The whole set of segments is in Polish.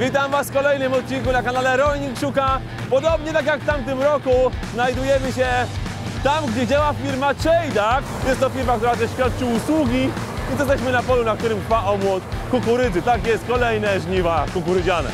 Witam Was w kolejnym odcinku na kanale Rolnik Szuka. Podobnie tak jak w tamtym roku znajdujemy się tam, gdzie działa firma Czejdak. Jest to firma, która też świadczy usługi. I jesteśmy na polu, na którym trwa omłot kukurydzy. Tak jest, kolejne żniwa kukurydziane.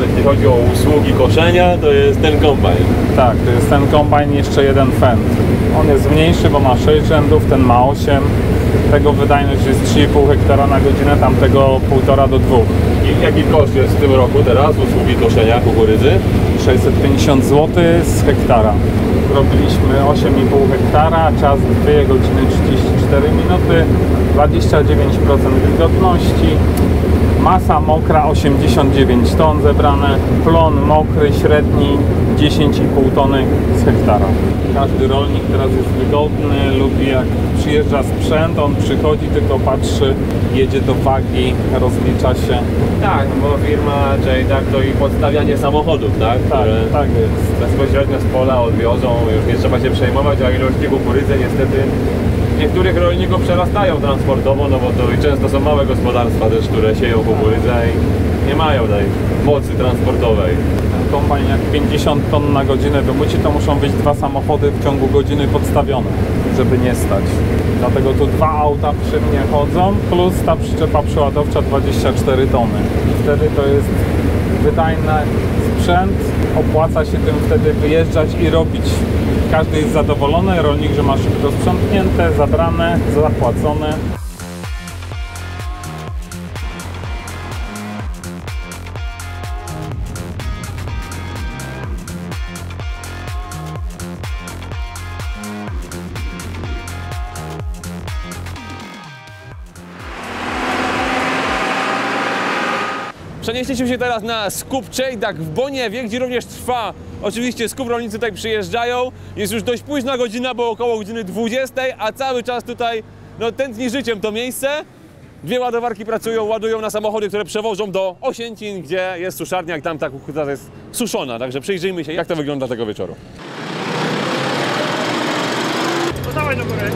Jeśli chodzi o usługi koszenia, to jest ten kombajn. Tak, to jest ten kombajn, jeszcze jeden Fendt. On jest mniejszy, bo ma 6 rzędów, ten ma 8. Tego wydajność jest 3,5 hektara na godzinę, tamtego 1,5 do 2. I jaki koszt jest w tym roku teraz usługi koszenia kukurydzy? 650 zł z hektara. Robiliśmy 8,5 hektara, czas 2 godziny 34 minuty, 29% wilgotności. Masa mokra 89 ton zebrane, plon mokry średni 10,5 tony z hektara. Każdy rolnik teraz jest wygodny, lubi jak przyjeżdża sprzęt, on przychodzi, tylko patrzy, jedzie do wagi, rozlicza się. Tak, bo firma Czejdak to i podstawianie samochodów, tak? Tak, tak jest. Bezpośrednio z pola odwiozą, już nie trzeba się przejmować, a ilości kukurydzy niestety niektórych rolników przerastają transportowo, no bo to i często są małe gospodarstwa też, które sieją kukurydzę i nie mają tej mocy transportowej. Kombajn jak 50 ton na godzinę wymuci, to muszą być 2 samochody w ciągu godziny podstawione, żeby nie stać. Dlatego tu 2 auta przy mnie chodzą, plus ta przyczepa przeładowcza 24 tony. I wtedy to jest wydajny sprzęt, opłaca się tym wtedy wyjeżdżać i robić. Każdy jest zadowolony, rolnik, że ma szybko sprzątnięte, zabrane, zapłacone. Przenieśliśmy się teraz na skup Czejdak w Boniewie, gdzie również trwa oczywiście skup. Rolnicy tutaj przyjeżdżają. Jest już dość późna godzina, bo około godziny 20, a cały czas tutaj tętni życiem to miejsce. 2 ładowarki pracują, ładują na samochody, które przewożą do Osięcin, gdzie jest suszarnia i tam ta kukurydza jest suszona. Także przyjrzyjmy się, jak to wygląda tego wieczoru. No dawaj do góry.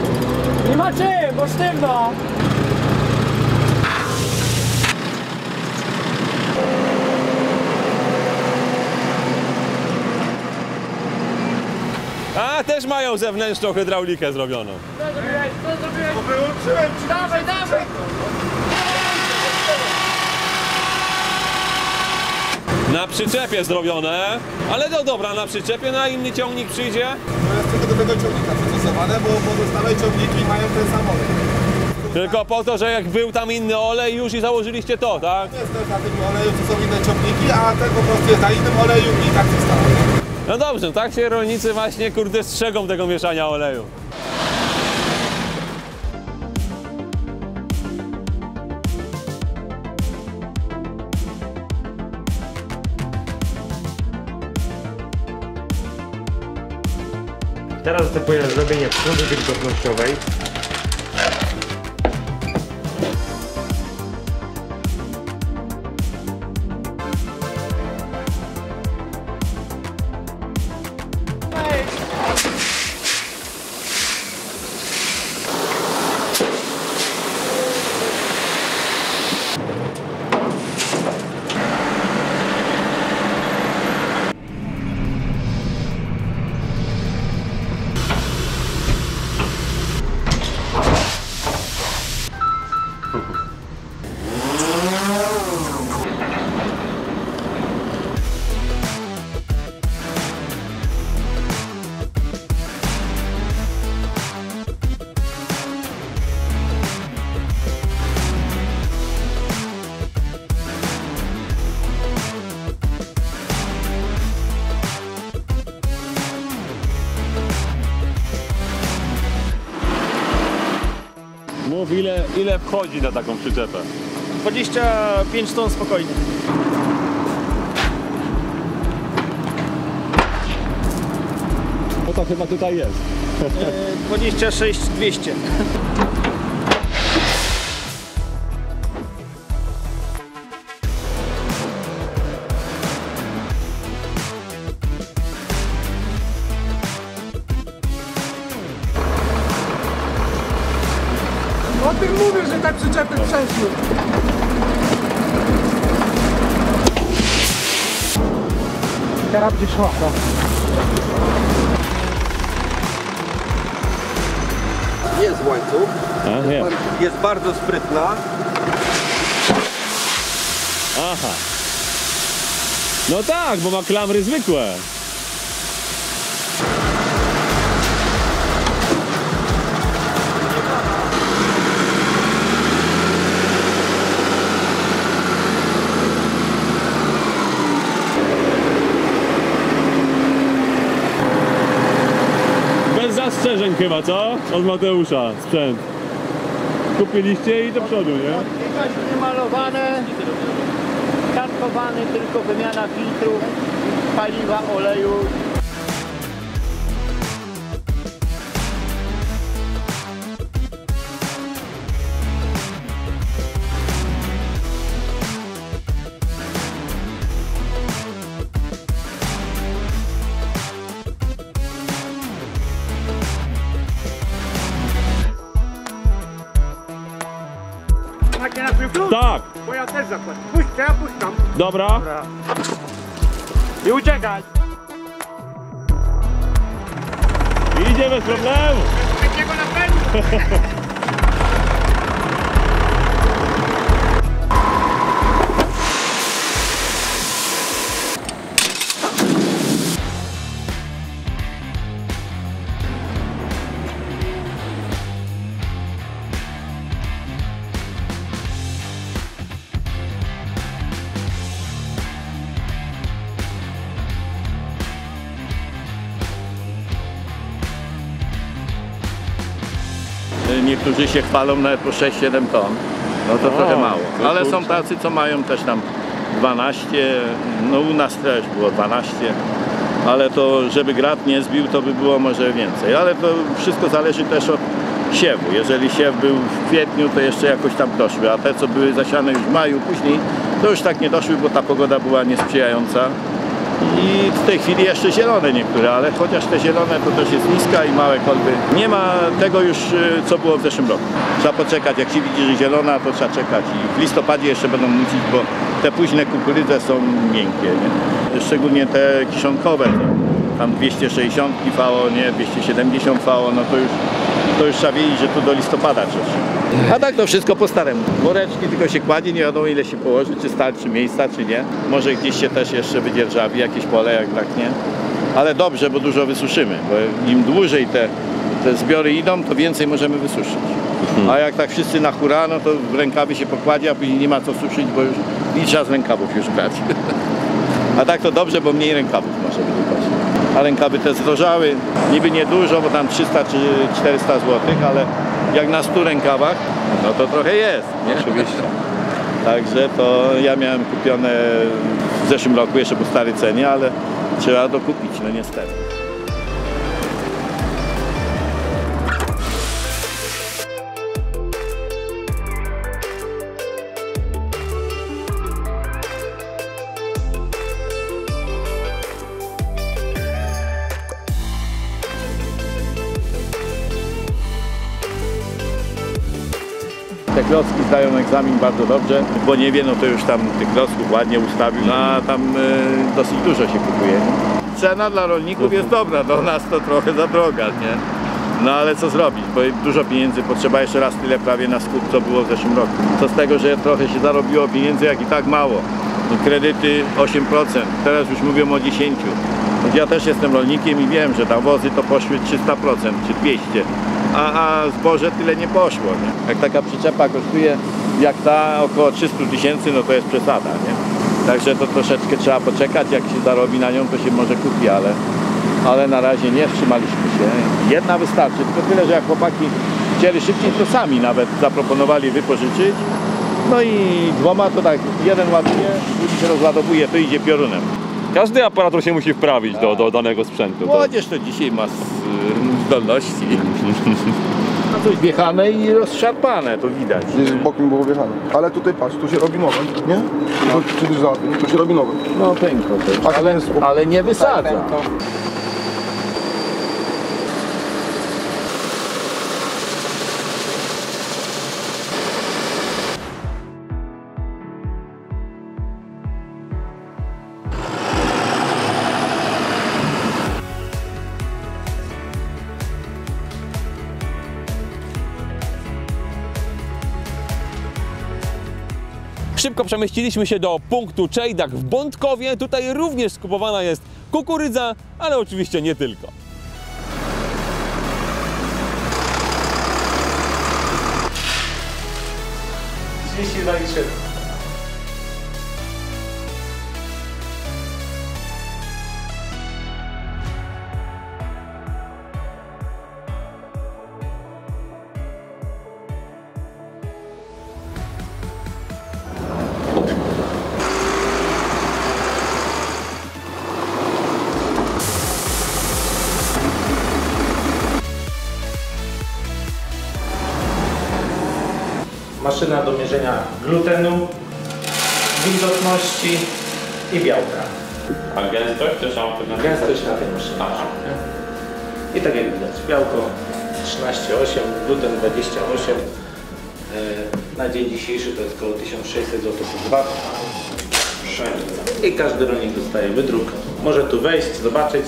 Nie ma czym, bo sztywno. A, też mają zewnętrzną hydraulikę zrobioną. Co zrobiłeś? Wyłączyłem ci. Dawaj, dawaj. Na przyczepie zrobione, ale no dobra, na przyczepie, na inny ciągnik przyjdzie. To jest tylko do tego ciągnika przystosowane, bo pozostałe ciągniki mają ten sam olej. Tylko po to, że jak był tam inny olej już i założyliście to, tak? Jest też na tym oleju, co są inne ciągniki, a ten po prostu jest na innym oleju i tak zostało. No dobrze, tak się rolnicy właśnie, kurde, strzegą tego mieszania oleju. Teraz następuje zrobienie próby wilgotnościowej. Mów, ile wchodzi na taką przyczepę? 25 ton spokojnie. to chyba tutaj jest. 26 200. O tym mówię, że te przyczepy przeszły. Teraz będzie szła. Jest łańcuch, A, nie. jest bardzo sprytna. Aha. No tak, bo ma klamry zwykłe. Bez zastrzeżeń chyba, co? Od Mateusza sprzęt. Kupiliście i do przodu, nie? Nie malowane, kartkowane, tylko wymiana filtrów, paliwa, oleju. Macie na swój klucz? Tak, Bo ja też zakładam. Puśćcie, ja puszczam. dobra. I uciekać. Idzie bez problemu. Takiego napędu. Niektórzy się chwalą nawet po 6-7 ton, no to trochę mało, ale są tacy, co mają też tam 12, no u nas też było 12, ale to żeby grat nie zbił, to by było może więcej, ale to wszystko zależy też od siewu. Jeżeli siew był w kwietniu, to jeszcze jakoś tam doszły, a te, co były zasiane już w maju później, to już tak nie doszły, bo ta pogoda była niesprzyjająca. I w tej chwili jeszcze zielone niektóre, ale chociaż te zielone to też jest niska i małe kolby. Nie ma tego już, co było w zeszłym roku. Trzeba poczekać, jak się widzi, że zielona, to trzeba czekać. I w listopadzie jeszcze będą nucić, bo te późne kukurydze są miękkie. Nie? Szczególnie te kiszonkowe, tam 260 VO, nie, 270 VO, no to już trzeba wiedzieć, że tu do listopada trzeba. A tak to wszystko po staremu. Woreczki tylko się kładzie, nie wiadomo ile się położy, czy starczy miejsca, czy nie. Może gdzieś się też jeszcze wydzierżawi jakieś pole, jak braknie. Ale dobrze, bo dużo wysuszymy, bo im dłużej te zbiory idą, to więcej możemy wysuszyć. A jak tak wszyscy na hura, no to w rękawy się pokładzie, a później nie ma co suszyć, bo już i trzeba z rękawów już brać. A tak to dobrze, bo mniej rękawów może wydupać. A rękawy te zdrożały, niby niedużo, bo tam 300 czy 400 zł, ale jak na 100 rękawach, no to trochę jest, nie? Oczywiście. Także to ja miałem kupione w zeszłym roku jeszcze po starej cenie, ale trzeba dokupić, no niestety. Te klocki zdają egzamin bardzo dobrze, bo nie wie, no to już tam tych klocków ładnie ustawił, no a tam dosyć dużo się kupuje. Cena dla rolników jest dobra, do nas to trochę za droga, nie? No ale co zrobić, bo dużo pieniędzy potrzeba, jeszcze raz tyle prawie na skup, co było w zeszłym roku. Co z tego, że trochę się zarobiło pieniędzy, jak i tak mało. Kredyty 8%, teraz już mówią o 10%. Ja też jestem rolnikiem i wiem, że tam wozy to poszły 300% czy 200%. A zboże tyle nie poszło. Nie? Jak taka przyczepa kosztuje jak ta około 300 000, no to jest przesada. Nie? Także to troszeczkę trzeba poczekać, jak się zarobi na nią, to się może kupi, ale na razie nie wstrzymaliśmy się. Jedna wystarczy, tylko tyle, że jak chłopaki chcieli szybciej, to sami nawet zaproponowali wypożyczyć. No i dwoma to tak, jeden ładuje, drugi się rozładowuje, to idzie piorunem. Każdy aparatur się musi wprawić do danego sprzętu. Młodzież to dzisiaj ma zdolności. No coś wjechane i rozszarpane, to widać. Gdzieś bokiem było wjechane. Ale tutaj patrz, tu się robi nowe, nie? To kiedyś załatwię, tu się robi nowe. No pękło też, ale nie wysadza. Szybko przemieściliśmy się do punktu Czejdak w Bątkowie. Tutaj również skupowana jest kukurydza, ale oczywiście nie tylko. Maszyna do mierzenia glutenu, wilgotności i białka. A gęstość też mam Gęstość na tej maszynie. I tak jak widać, białko 13,8, gluten 28. Na dzień dzisiejszy to jest około 1600 zł za watt. I każdy rolnik dostaje wydruk. Może tu wejść, zobaczyć.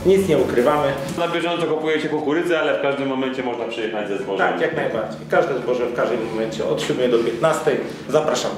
Nic nie ukrywamy. Na bieżąco kupujecie kukurydzę, ale w każdym momencie można przyjechać ze zbożem. Tak, jak najbardziej. Każde zboże w każdym momencie od 7 do 15. Zapraszam.